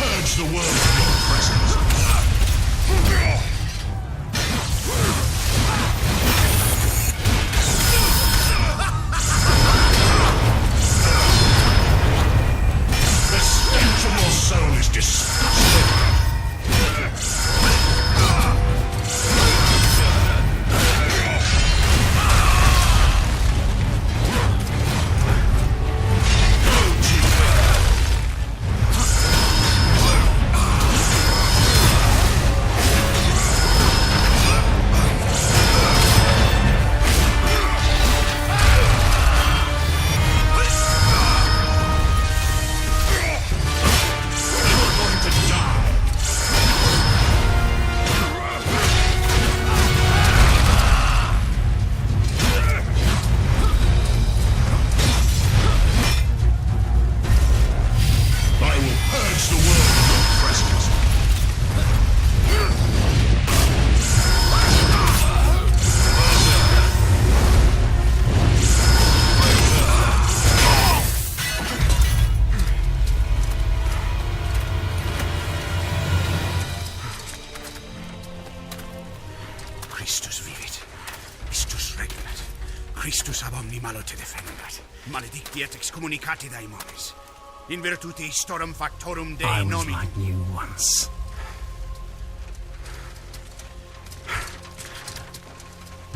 purge the world of your presence. The stench of your soul is disgusting. Christus vivit, Christus regnat, Christus ab omni malo te defendat, maledictiat excommunicati daemones, in virtute historum factorum Dei nomini. I was like you once.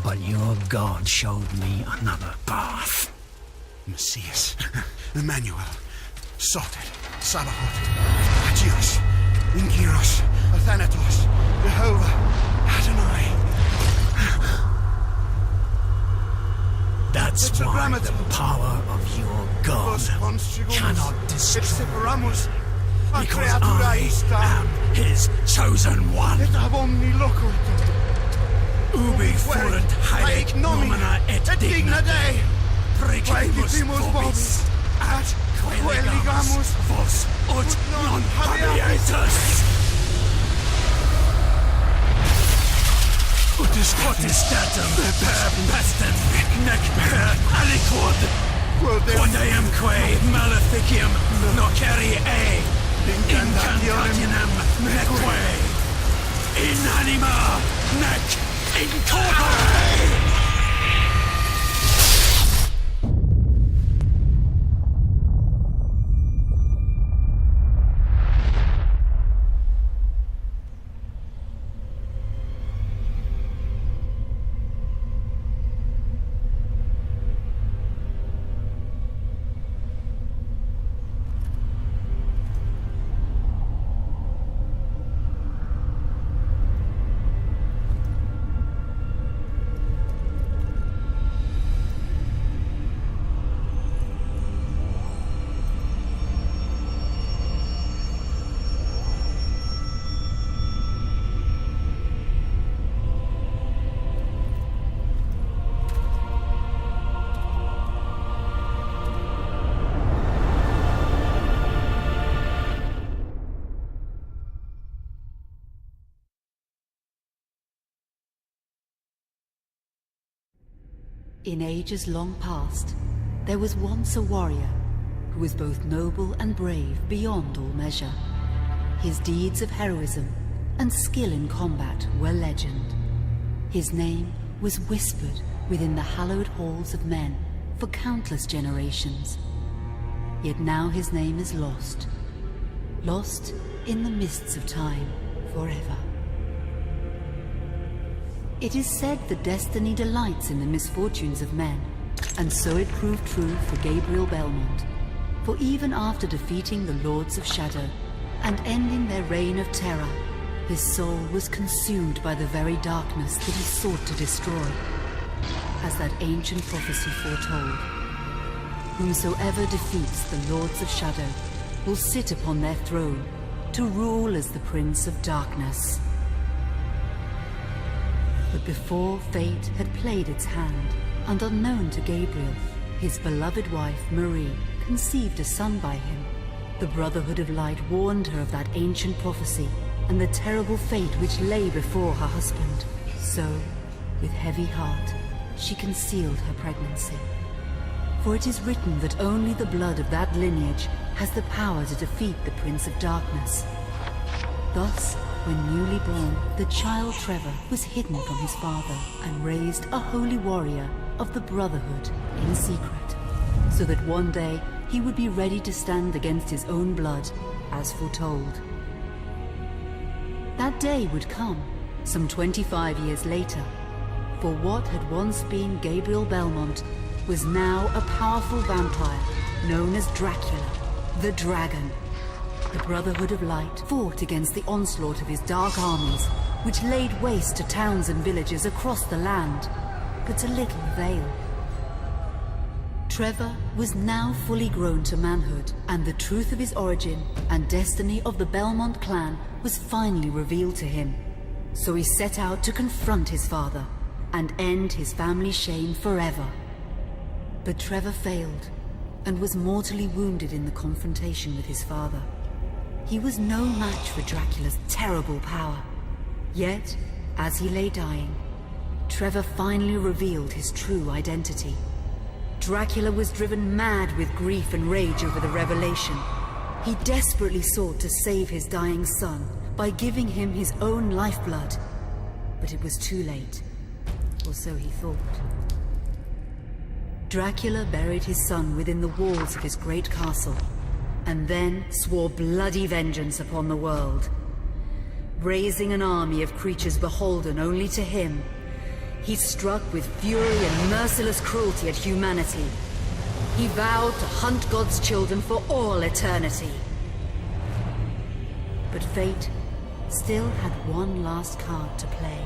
But your God showed me another path. Messias, Emmanuel, Soter, Sabaoth, Agios, Inkyros, Athanatos, Jehovah, Adonai. That's why the power of your God cannot destroy. Because I am his chosen one. Ubi fuerunt haec nomina et digna Dei, precipibus vobis, ad queligamus vos ut non habietus. Ut potestatem per pestem nec per aliquod, quod eamque maleficium nocere incantationem neque, in anima nec in corpore. In ages long past, there was once a warrior who was both noble and brave beyond all measure. His deeds of heroism and skill in combat were legend. His name was whispered within the hallowed halls of men for countless generations. Yet now his name is lost, lost in the mists of time forever. It is said that destiny delights in the misfortunes of men, and so it proved true for Gabriel Belmont. For even after defeating the Lords of Shadow and ending their reign of terror, his soul was consumed by the very darkness that he sought to destroy. As that ancient prophecy foretold, whomsoever defeats the Lords of Shadow will sit upon their throne to rule as the Prince of Darkness. But before fate had played its hand, and unknown to Gabriel, his beloved wife, Marie, conceived a son by him. The Brotherhood of Light warned her of that ancient prophecy and the terrible fate which lay before her husband. So, with heavy heart, she concealed her pregnancy. For it is written that only the blood of that lineage has the power to defeat the Prince of Darkness, Thus, when newly born, the child Trevor was hidden from his father and raised a holy warrior of the Brotherhood in secret, so that one day he would be ready to stand against his own blood, as foretold. That day would come, some 25 years later, for what had once been Gabriel Belmont was now a powerful vampire known as Dracula, the Dragon. The Brotherhood of Light fought against the onslaught of his dark armies, which laid waste to towns and villages across the land, but to little avail. Trevor was now fully grown to manhood, and the truth of his origin and destiny of the Belmont clan was finally revealed to him. So he set out to confront his father and end his family's shame forever. But Trevor failed and was mortally wounded in the confrontation with his father. He was no match for Dracula's terrible power. Yet, as he lay dying, Trevor finally revealed his true identity. Dracula was driven mad with grief and rage over the revelation. He desperately sought to save his dying son by giving him his own lifeblood. But it was too late, or so he thought. Dracula buried his son within the walls of his great castle, and then swore bloody vengeance upon the world. Raising an army of creatures beholden only to him, he struck with fury and merciless cruelty at humanity. He vowed to hunt God's children for all eternity. But fate still had one last card to play.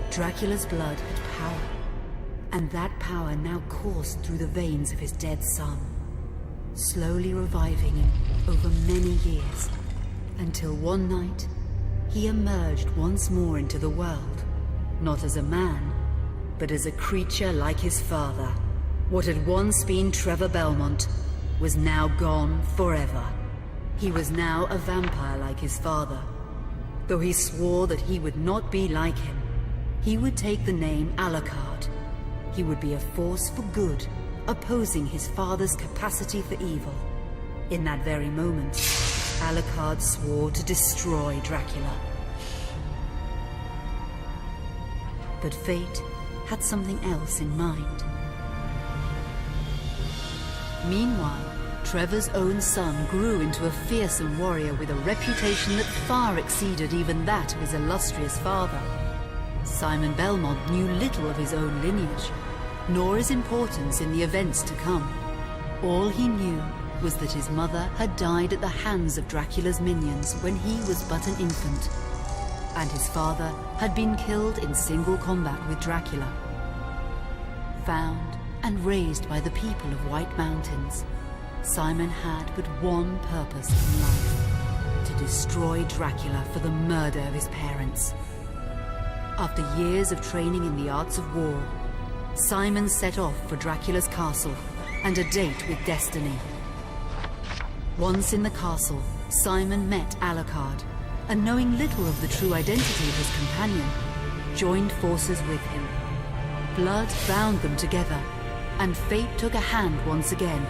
Dracula's blood had power, and that power now coursed through the veins of his dead son, slowly reviving him over many years, until one night he emerged once more into the world, not as a man, but as a creature like his father. What had once been Trevor Belmont was now gone forever. He was now a vampire like his father. Though he swore that he would not be like him, he would take the name Alucard. He would be a force for good, opposing his father's capacity for evil. In that very moment, Alucard swore to destroy Dracula. But fate had something else in mind. Meanwhile, Trevor's own son grew into a fearsome warrior with a reputation that far exceeded even that of his illustrious father. Simon Belmont knew little of his own lineage, nor his importance in the events to come. All he knew was that his mother had died at the hands of Dracula's minions when he was but an infant, and his father had been killed in single combat with Dracula. Found and raised by the people of White Mountains, Simon had but one purpose in life: to destroy Dracula for the murder of his parents. After years of training in the arts of war, Simon set off for Dracula's castle and a date with destiny. Once in the castle, Simon met Alucard, and knowing little of the true identity of his companion, joined forces with him. Blood bound them together, and fate took a hand once again,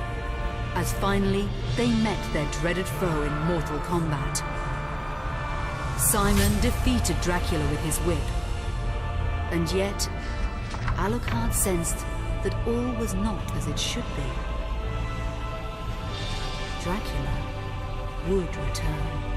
as finally they met their dreaded foe in mortal combat. Simon defeated Dracula with his whip, and yet Alucard sensed that all was not as it should be. Dracula would return.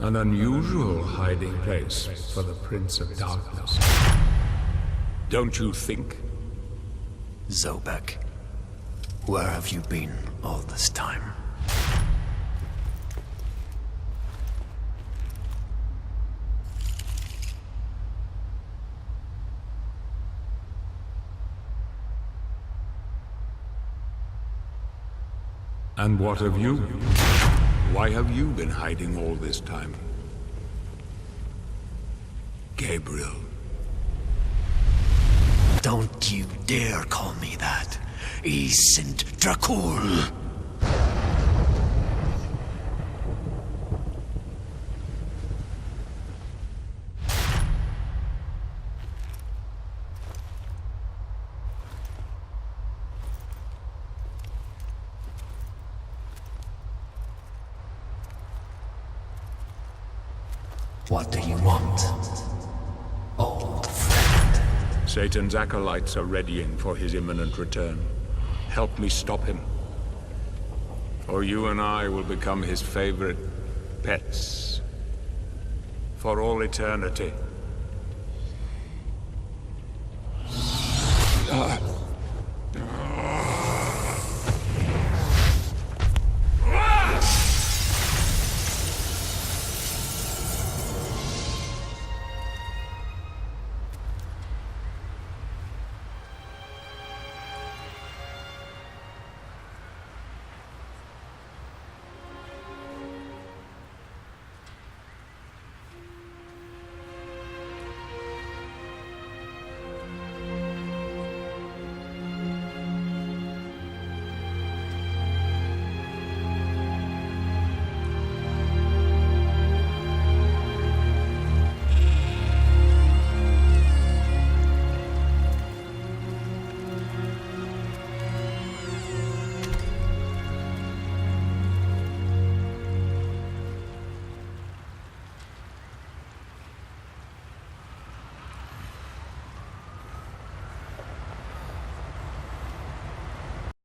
An unusual hiding place for the Prince of Darkness. Don't you think? Zobek, where have you been all this time? And what of you? Why have you been hiding all this time? Gabriel. Don't you dare call me that. Isint Dracul. What do you want, old friend? Satan's acolytes are readying for his imminent return. Help me stop him. Or you and I will become his favorite pets. For all eternity.